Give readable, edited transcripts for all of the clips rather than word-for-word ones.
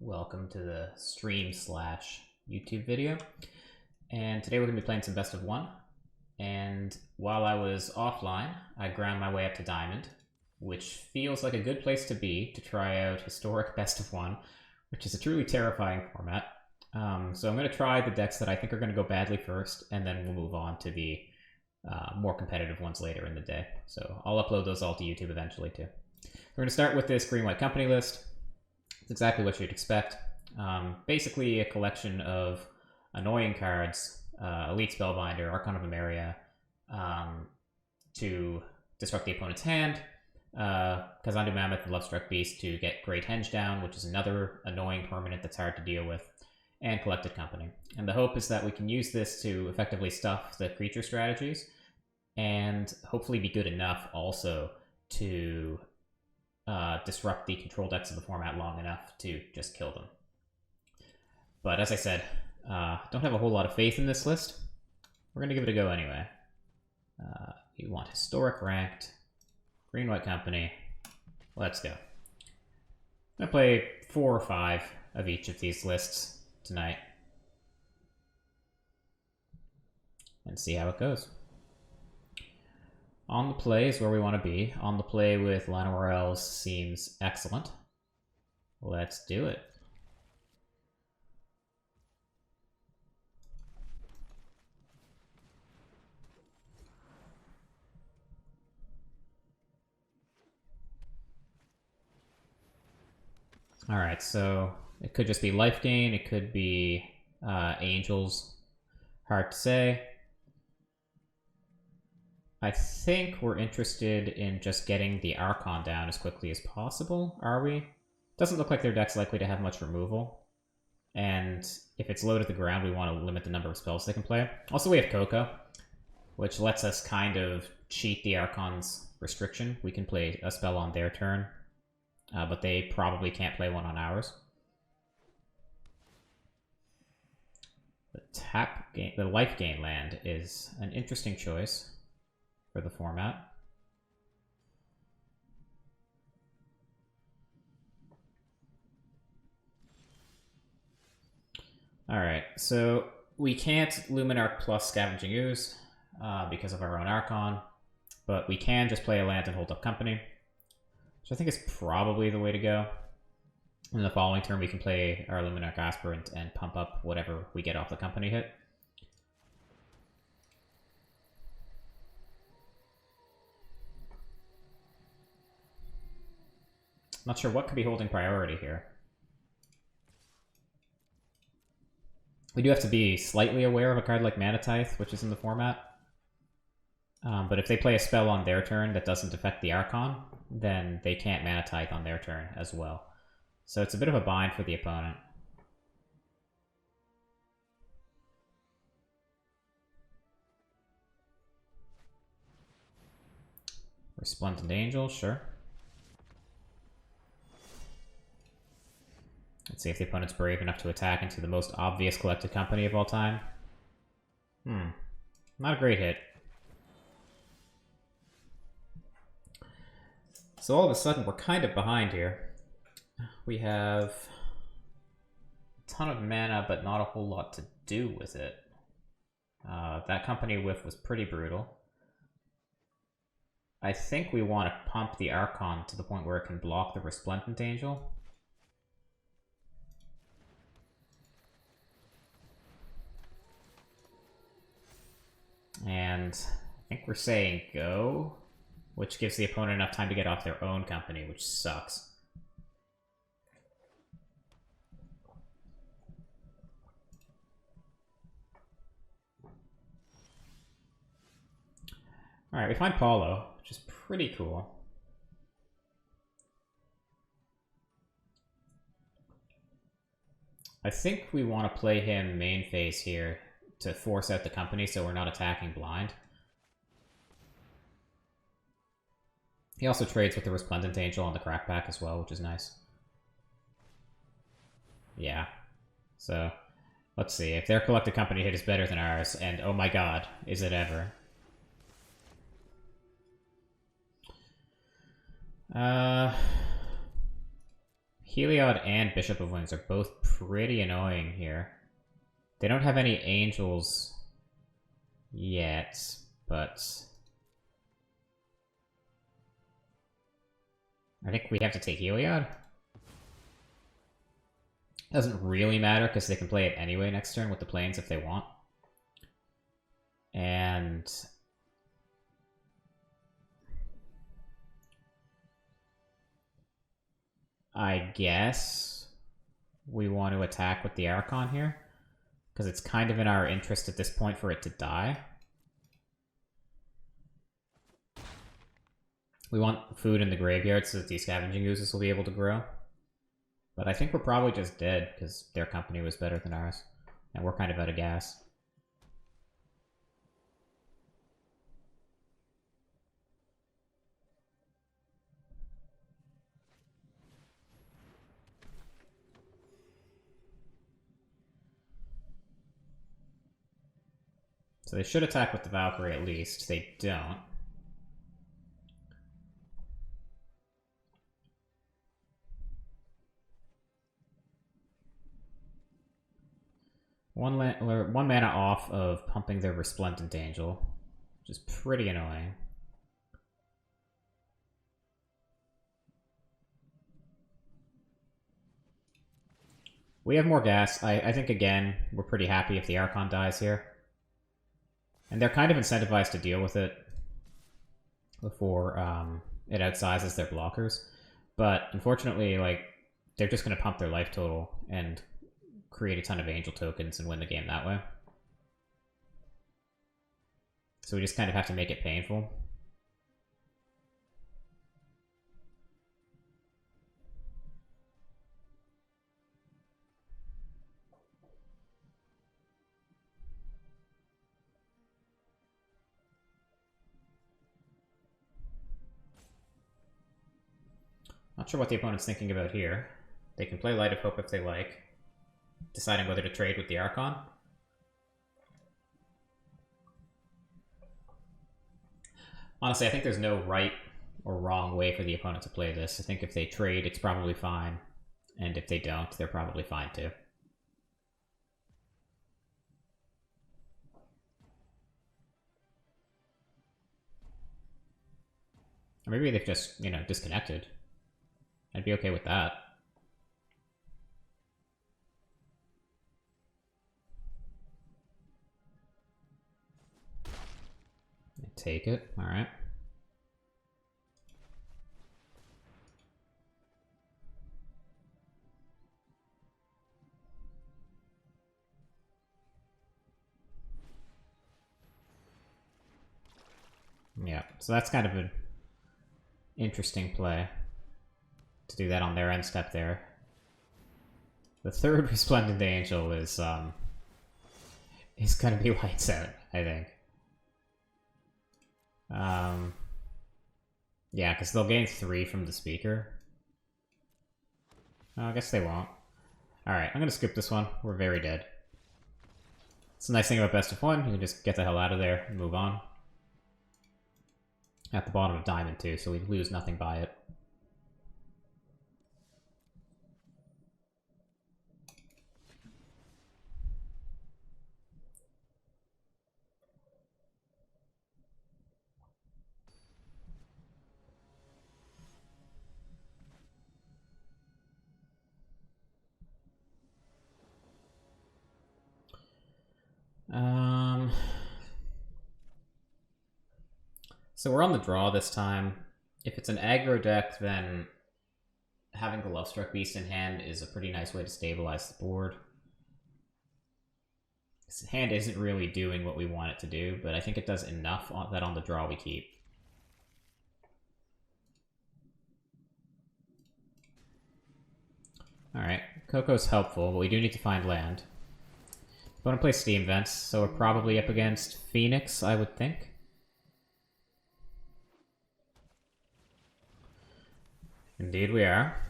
welcome to the stream slash YouTube video. And today we're going to be playing some best of one. And while I was offline, I ground my way up to Diamond, which feels like a good place to be to try out historic best of one, which is a truly terrifying format. So I'm going to try the decks that I think are going to go badly first, and then we'll move on to the more competitive ones later in the day. So I'll upload those all to YouTube eventually too. We're going to start with this green-white company list. It's exactly what you'd expect. Basically a collection of annoying cards, Elite Spellbinder, Archon of Emeria, to disrupt the opponent's hand, Kazandu Mammoth and Lovestruck Beast to get Great Henge down, which is another annoying permanent that's hard to deal with, and Collected Company. And the hope is that we can use this to effectively stuff the creature strategies, and hopefully be good enough also to disrupt the control decks of the format long enough to just kill them. But as I said, don't have a whole lot of faith in this list. We're going to give it a go anyway. You want Historic Ranked, Green-White Company. Let's go. I'm going to play 4 or 5 of each of these lists tonight and see how it goes. On the play is where we want to be. On the play with Llanowar Elves seems excellent. Let's do it. Alright, so it could just be life gain, it could be angels. Hard to say. I think we're interested in just getting the Archon down as quickly as possible, are we? Doesn't look like their deck's likely to have much removal. And if it's low to the ground, we want to limit the number of spells they can play. Also, we have Coco, which lets us kind of cheat the Archon's restriction. We can play a spell on their turn, but they probably can't play one on ours. The life gain land is an interesting choice for the format. Alright, so we can't Luminarch plus Scavenging Ooze because of our own Archon, but we can just play a land and hold up Company, which I think is probably the way to go. In the following turn, we can play our Luminarch Aspirant and pump up whatever we get off the Company hit. Not sure what could be holding priority here. We do have to be slightly aware of a card like Mana Tithe, which is in the format. But if they play a spell on their turn that doesn't affect the Archon, then they can't Mana Tithe on their turn as well. So it's a bit of a bind for the opponent. Resplendent Angel, sure. Let's see if the opponent's brave enough to attack into the most obvious Collected Company of all time. Not a great hit. So all of a sudden, we're kind of behind here. We have a ton of mana, but not a whole lot to do with it. That Company whiff was pretty brutal. I think we want to pump the Archon to the point where it can block the Resplendent Angel. And I think we're saying go, which gives the opponent enough time to get off their own Company, which sucks. Alright, we find Paulo, which is pretty cool. I think we want to play him main phase here to force out the Company so we're not attacking blind. He also trades with the Resplendent Angel on the Crackback as well, which is nice. Yeah. So, let's see. If their Collected Company hit is better than ours, and oh my god, is it ever. Heliod and Bishop of Wings are both pretty annoying here. They don't have any angels yet, but I think we have to take Heliod. Doesn't really matter because they can play it anyway next turn with the planes if they want. And I guess we want to attack with the Archon here because it's kind of in our interest at this point for it to die. We want food in the graveyard so that these scavenging oozes will be able to grow. But I think we're probably just dead because their company was better than ours. And we're kind of out of gas. So they should attack with the Valkyrie at least. They don't. One mana off of pumping their Resplendent Angel, which is pretty annoying. We have more gas. I think, again, we're pretty happy if the Archon dies here. And they're kind of incentivized to deal with it before it outsizes their blockers. But unfortunately, like, they're just going to pump their life total and create a ton of angel tokens and win the game that way. So we just kind of have to make it painful. Not sure what the opponent's thinking about here. They can play Light of Hope if they like, deciding whether to trade with the Archon. Honestly, I think there's no right or wrong way for the opponent to play this. I think if they trade, it's probably fine. And if they don't, they're probably fine too. Or maybe they've just, you know, disconnected. I'd be okay with that. Take it, alright. Yeah, so that's kind of an interesting play to do that on their end step there. The third Resplendent Angel is gonna be lights out, I think. Yeah, because they'll gain 3 from the speaker. Oh, I guess they won't. Alright, I'm gonna skip this one. We're very dead. It's a nice thing about best of 1, you can just get the hell out of there and move on. At the bottom of Diamond too, so we lose nothing by it. So we're on the draw this time. If it's an aggro deck, then having the Lovestruck Beast in hand is a pretty nice way to stabilize the board. This hand isn't really doing what we want it to do, but I think it does enough that on the draw we keep. Alright, Coco's helpful, but we do need to find land. I want to play Steam Vents, so we're probably up against Phoenix, I would think. Indeed we are.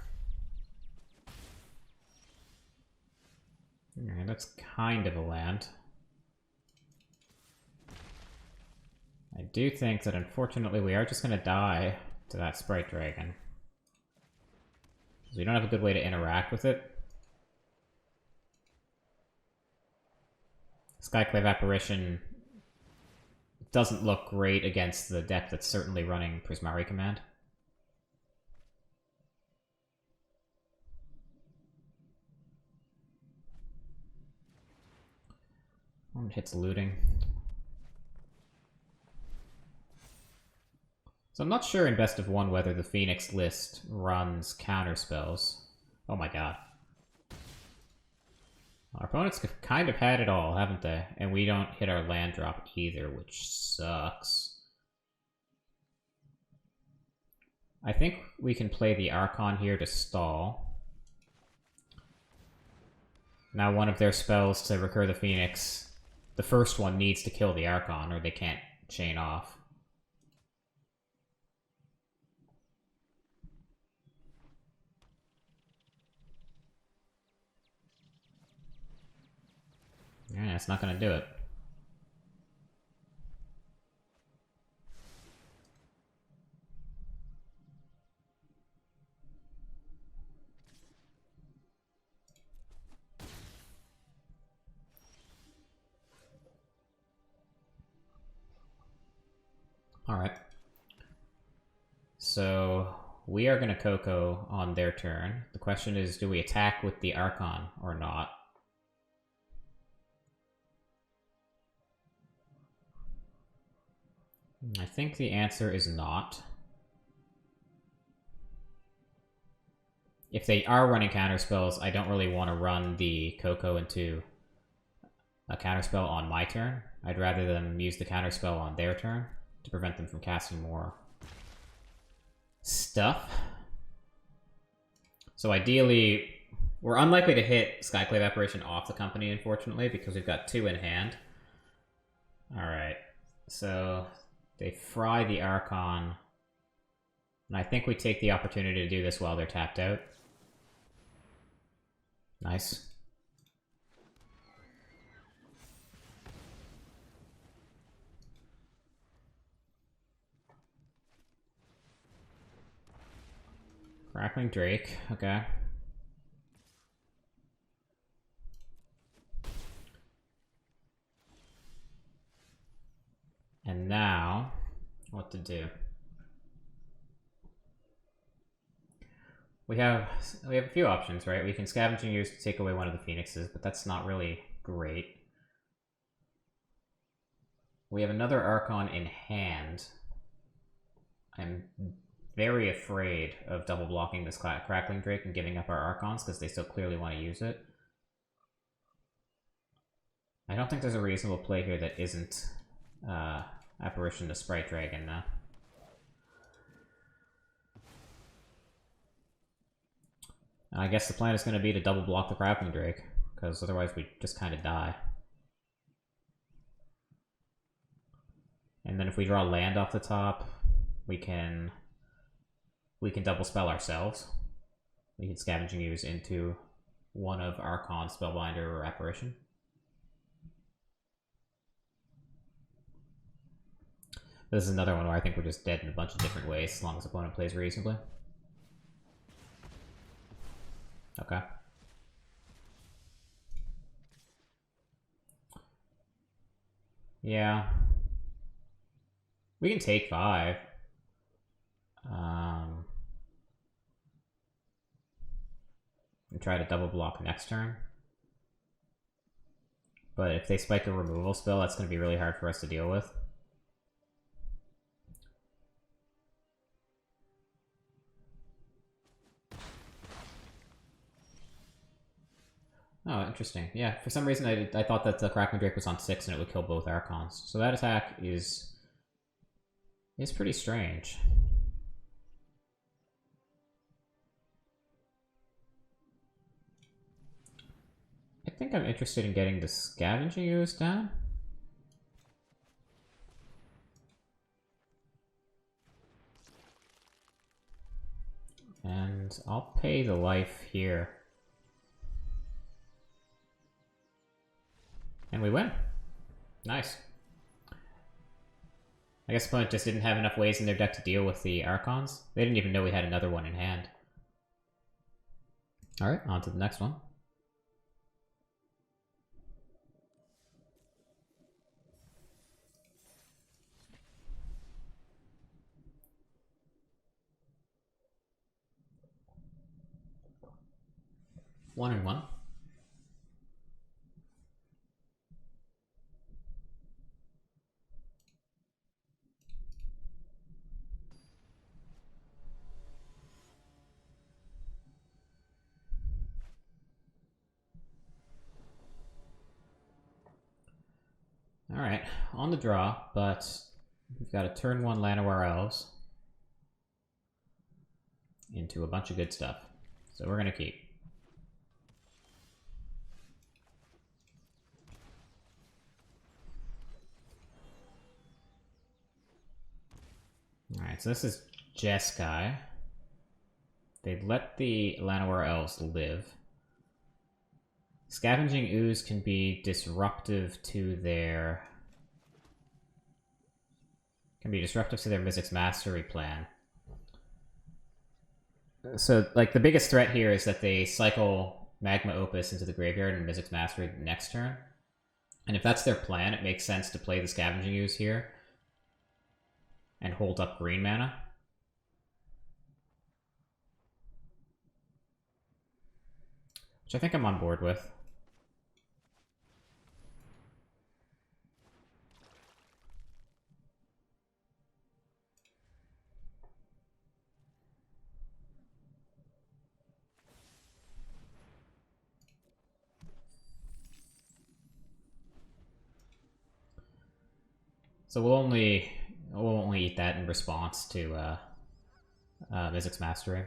Alright, that's kind of a land. I do think that unfortunately we are just going to die to that Sprite Dragon. We don't have a good way to interact with it. Skyclave Apparition doesn't look great against the deck that's certainly running Prismari Command. It hits looting. So I'm not sure in Best of 1 whether the Phoenix list runs counter spells. Oh my god. Our opponents have kind of had it all, haven't they? And we don't hit our land drop either, which sucks. I think we can play the Archon here to stall. Now one of their spells to recur the Phoenix, the first one needs to kill the Archon or they can't chain off. Yeah, it's not gonna do it. Alright. So we are gonna Coco on their turn. The question is, do we attack with the Archon or not? I think the answer is not. If they are running counterspells, I don't really want to run the Coco into a counterspell on my turn. I'd rather them use the counterspell on their turn to prevent them from casting more stuff. So ideally, we're unlikely to hit Skyclave Apparition off the company, unfortunately, because we've got 2 in hand. Alright, so they fry the Archon, and I think we take the opportunity to do this while they're tapped out. Nice. Crackling Drake, okay. And now, what to do? We have a few options, right? We can Scavenging Ooze to take away one of the Phoenixes, but that's not really great. We have another Archon in hand. I'm very afraid of double blocking this Crackling Drake and giving up our Archons because they still clearly want to use it. I don't think there's a reasonable play here that isn't Apparition to Sprite Dragon now. I guess the plan is going to be to double block the Crackling Drake, because otherwise we just kind of die. And then if we draw land off the top, we can double spell ourselves. We can Scavenging Ooze into one of Archon, Spellbinder, or Apparition. This is another one where I think we're just dead in a bunch of different ways, as long as the opponent plays reasonably. Okay. Yeah. We can take 5. And try to double block next turn. But if they spike a removal spell, that's going to be really hard for us to deal with. Oh, interesting. Yeah, for some reason I thought that the Crackling Drake was on 6 and it would kill both Archons. So that attack is pretty strange. I think I'm interested in getting the Scavenging Ooze down. And I'll pay the life here. And we win. Nice. I guess the opponent just didn't have enough ways in their deck to deal with the Archons. They didn't even know we had another one in hand. Alright, on to the next one. One and one. Alright, on the draw, but we've got a turn 1 Llanowar Elves into a bunch of good stuff. So we're going to keep. Alright, so this is Jeskai. They'd let the Llanowar Elves live. Scavenging Ooze can be disruptive to their... Mizzix Mastery plan. So, like, the biggest threat here is that they cycle Magma Opus into the graveyard and Mizzix Mastery next turn. And if that's their plan, it makes sense to play the Scavenging Ooze here and hold up green mana. Which I think I'm on board with. So we'll only eat that in response to Mizzix Mastery.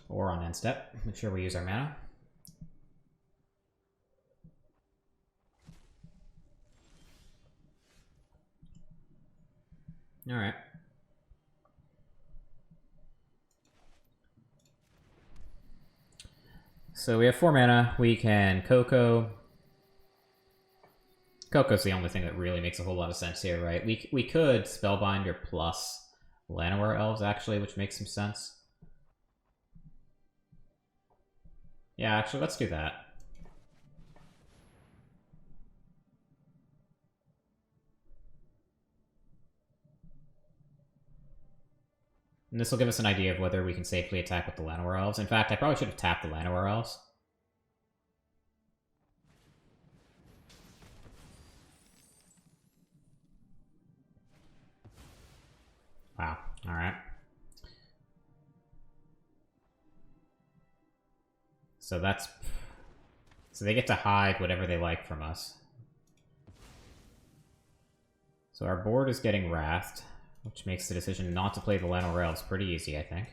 Or on end step. Make sure we use our mana. Alright. So we have 4 mana. We can Coco. Coco's the only thing that really makes a whole lot of sense here, right? We could Spellbinder plus Llanowar Elves, actually, which makes some sense. Yeah, actually, let's do that. And this will give us an idea of whether we can safely attack with the Llanowar Elves. In fact, I probably should have tapped the Llanowar Elves. Wow, alright. So that's... So they get to hide whatever they like from us. So our board is getting wrathed, which makes the decision not to play the Llanowar Elves pretty easy, I think.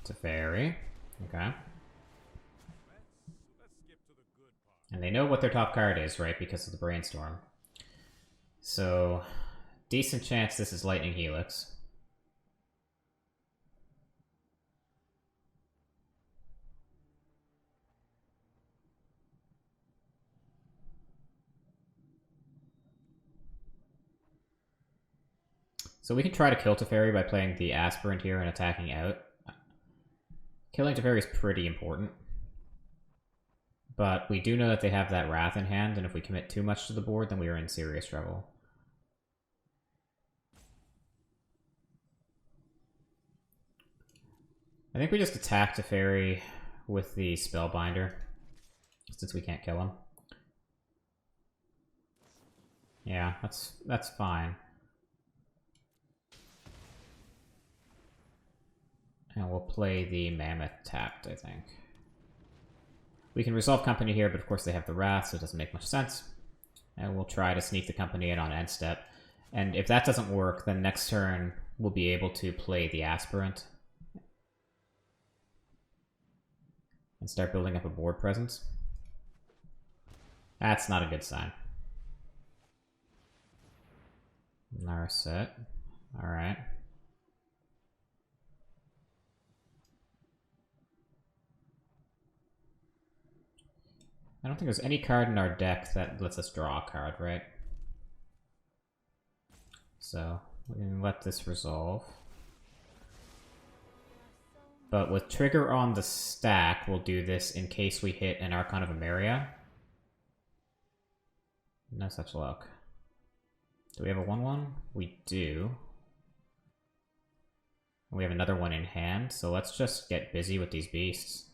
Teferi. Okay. And they know what their top card is, right? Because of the Brainstorm. So, decent chance this is Lightning Helix. So we can try to kill Teferi by playing the Aspirant here and attacking out. Killing Teferi is pretty important. But we do know that they have that Wrath in hand, and if we commit too much to the board, then we are in serious trouble. I think we just attack Teferi with the Spellbinder, since we can't kill him. Yeah, that's fine. And we'll play the Mammoth tapped, I think. We can resolve Company here, but of course they have the Wrath, so it doesn't make much sense. And we'll try to sneak the Company in on end step. And if that doesn't work, then next turn we'll be able to play the Aspirant. And start building up a board presence. That's not a good sign. Narset. Alright. I don't think there's any card in our deck that lets us draw a card, right? So we can let this resolve. But with trigger on the stack, we'll do this in case we hit an Archon of Emeria. No such luck. Do we have a 1/1? We do. And we have another one in hand, so let's just get busy with these beasts.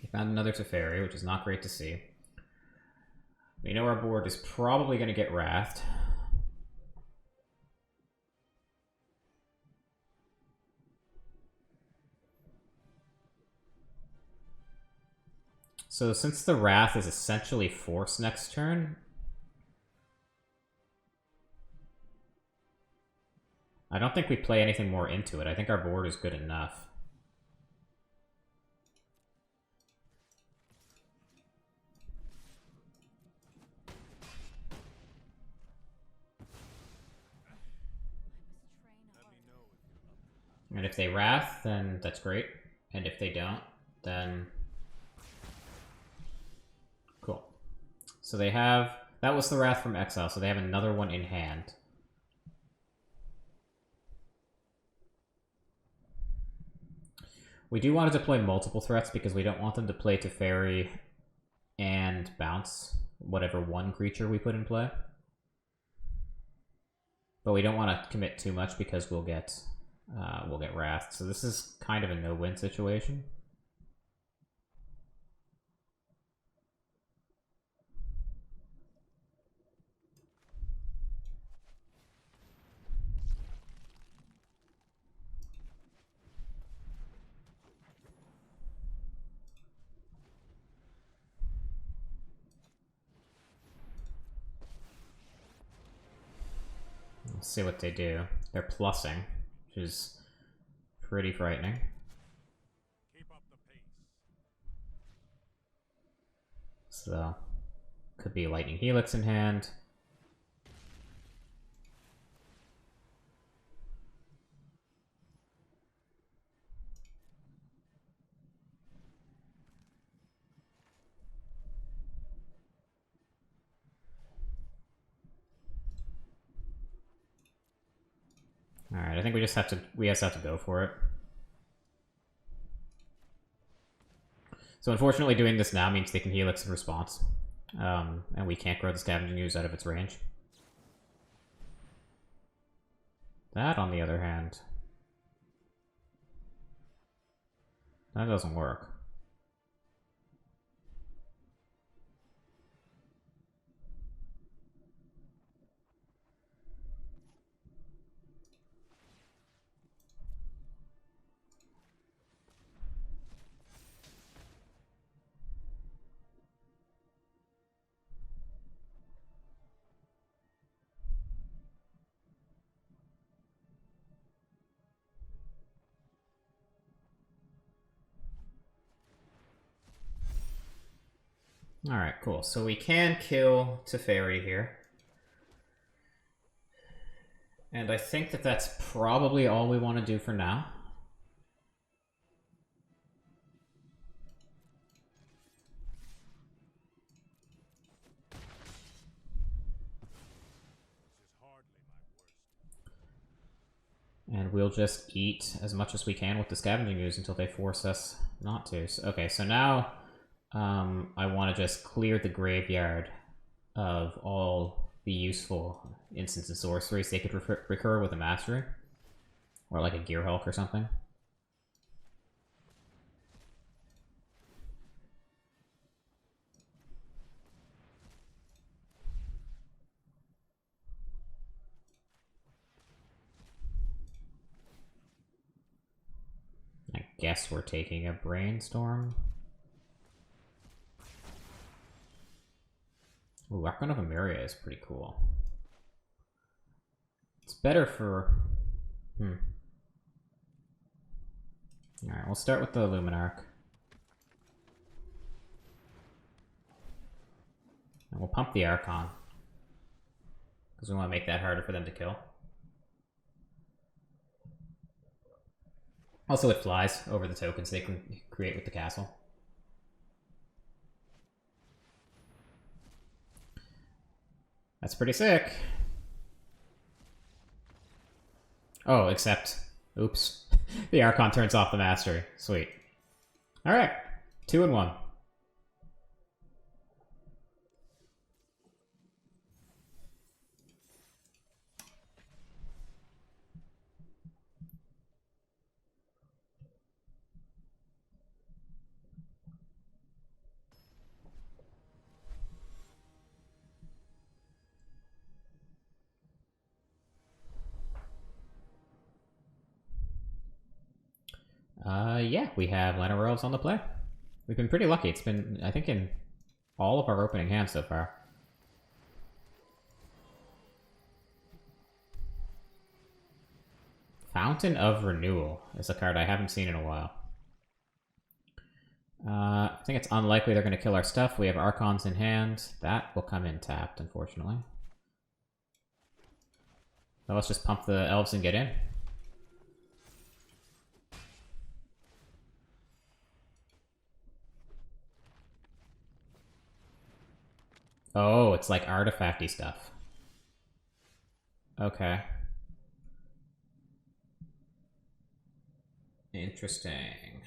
We found another Teferi, which is not great to see. We know our board is probably going to get Wrathed. So since the Wrath is essentially Force next turn, I don't think we play anything more into it. I think our board is good enough. And if they Wrath, then that's great. And if they don't, then... Cool. So they have... That was the Wrath from Exile, so they have another one in hand. We do want to deploy multiple threats because we don't want them to play Teferi and bounce whatever one creature we put in play. But we don't want to commit too much because we'll get Wrathed. So this is kind of a no-win situation. Let's see what they do. They're plussing, which is pretty frightening. Keep up the pace. So, could be Lightning Helix in hand. Alright, I think we just have to go for it. So unfortunately doing this now means they can Helix in response. And we can't grow the Scavenging Ooze out of its range. That, on the other hand... That doesn't work. Alright, cool. So we can kill Teferi here. And I think that that's probably all we want to do for now. And we'll just eat as much as we can with the Scavenging Ooze until they force us not to. So, okay, so now I want to just clear the graveyard of all the useful instants and sorceries they could recur with a Mastery. Or like a Gear Hulk or something. I guess we're taking a Brainstorm. Ooh, Archon of Emeria is pretty cool. It's better for... Alright, we'll start with the Luminarch. And we'll pump the Archon. because we want to make that harder for them to kill. Also, it flies over the tokens they can create with the castle. That's pretty sick. Oh, except... Oops. The Archon turns off the mastery. Sweet. Alright. 2 and 1. Yeah, we have Llanowar Elves on the play. We've been pretty lucky. It's been, I think, in all of our opening hands so far. Fountain of Renewal is a card I haven't seen in a while. I think it's unlikely they're going to kill our stuff. We have Archons in hand. That will come in tapped, unfortunately. So let's just pump the Elves and get in. Oh, it's like artifacty stuff. Okay. Interesting.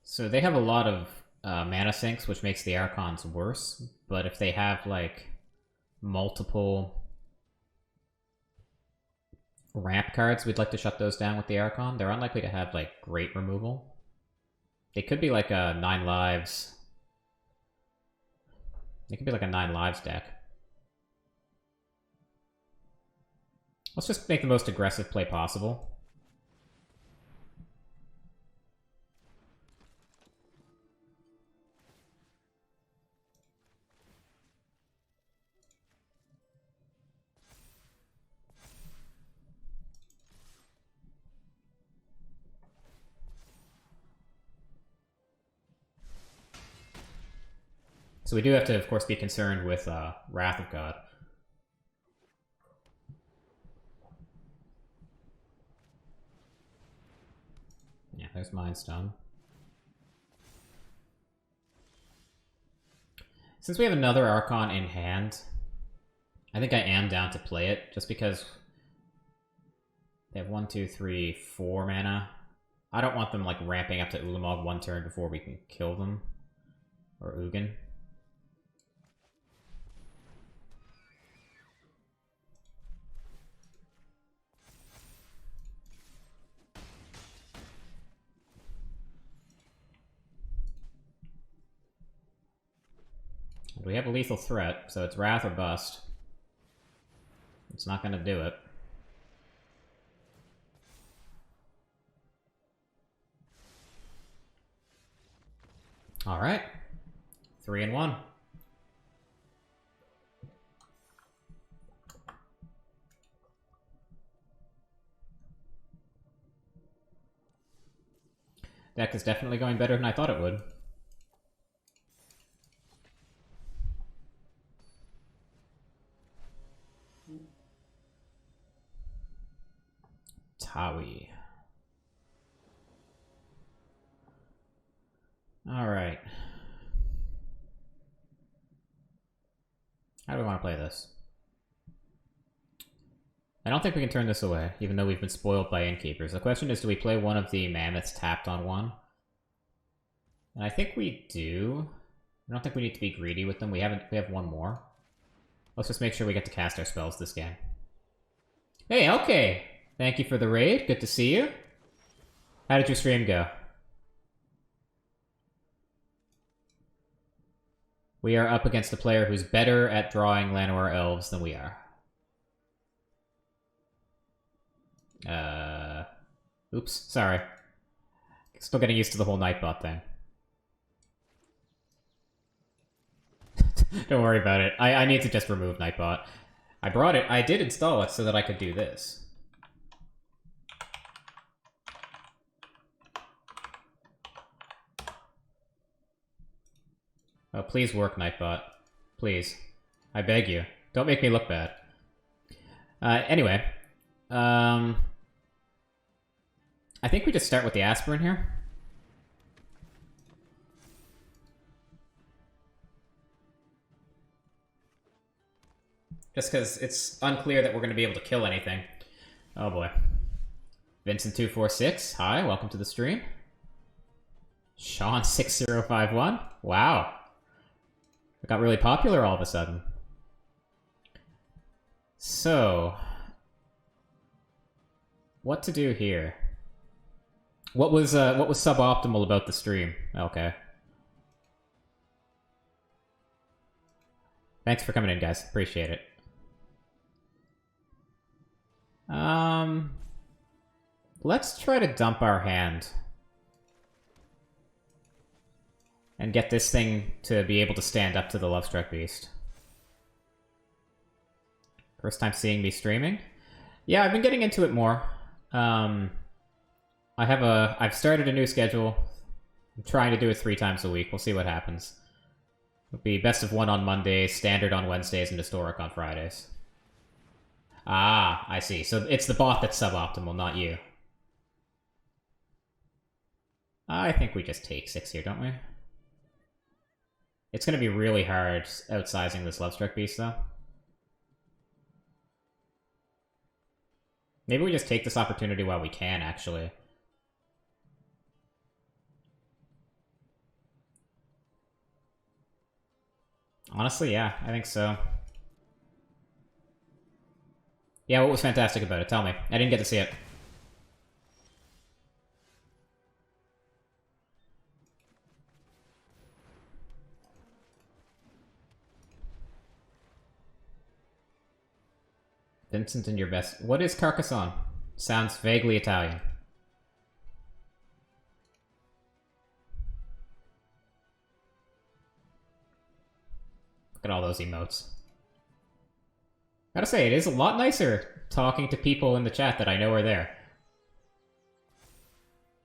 So they have a lot of mana sinks, which makes the Archons worse, but if they have, like, multiple ramp cards, we'd like to shut those down with the Archon. They're unlikely to have, like, great removal. They could be like a 9 lives. They could be like a 9 lives deck. Let's just make the most aggressive play possible. So we do have to, of course, be concerned with Wrath of God. Yeah, there's Mind Stone. Since we have another Archon in hand, I think I am down to play it, just because they have 1, 2, 3, 4 mana. I don't want them, like, ramping up to Ulamog 1 turn before we can kill them. Or Ugin. We have a lethal threat, so it's Wrath or Bust. It's not going to do it. Alright. 3 and 1. Deck is definitely going better than I thought it would. Tawi. Alright. How do we want to play this? I don't think we can turn this away, even though we've been spoiled by Innkeepers. The question is, do we play one of the Mammoths tapped on 1? And I think we do. I don't think we need to be greedy with them. We have 1 more. Let's just make sure we get to cast our spells this game. Hey, okay! Thank you for the raid. Good to see you. How did your stream go? We are up against a player who's better at drawing Llanowar Elves than we are. Oops, sorry. Still getting used to the whole Nightbot thing. Don't worry about it. I need to just remove Nightbot. I brought it. I did install it so that I could do this. Oh, please work, Nightbot. Please. I beg you. Don't make me look bad. Anyway. I think we just start with the aspirin here. Just because it's unclear that we're going to be able to kill anything. Oh boy. Vincent246, hi, welcome to the stream. Sean6051, wow. It got really popular all of a sudden. So, what to do here? What was suboptimal about the stream? Okay. Thanks for coming in, guys. Appreciate it. Let's try to dump our hand. And get this thing to be able to stand up to the Lovestruck Beast. First time seeing me streaming? Yeah, I've been getting into it more. I've started a new schedule. I'm trying to do it 3 times a week. We'll see what happens. It'll be best of 1 on Mondays, standard on Wednesdays, and historic on Fridays. Ah, I see. So it's the bot that's suboptimal, not you. I think we just take 6 here, don't we? It's going to be really hard outsizing this Lovestruck Beast, though. Maybe we just take this opportunity while we can, actually. Honestly, yeah, I think so. Yeah, what was fantastic about it? Tell me. I didn't get to see it. Vincent and your best... What is Carcassonne? Sounds vaguely Italian. Look at all those emotes. Gotta say, it is a lot nicer talking to people in the chat that I know are there.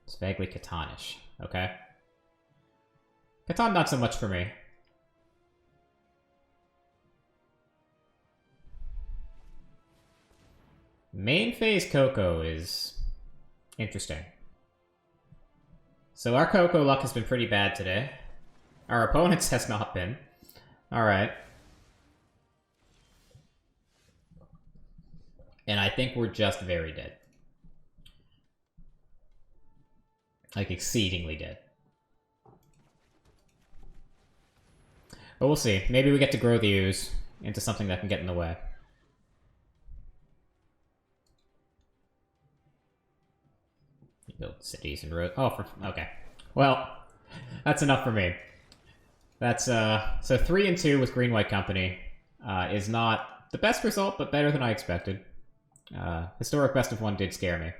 It's vaguely Catanish, okay? Catan, not so much for me. Main phase Coco is interesting. So our Coco luck has been pretty bad today. Our opponent's has not been. Alright. And I think we're just very dead. Like, exceedingly dead. But we'll see. Maybe we get to grow the ooze into something that can get in the way. Build cities and roads. Oh, okay. Well, that's enough for me. That's, so 3 and 2 with Green-White Company is not the best result, but better than I expected. Historic best of 1 did scare me.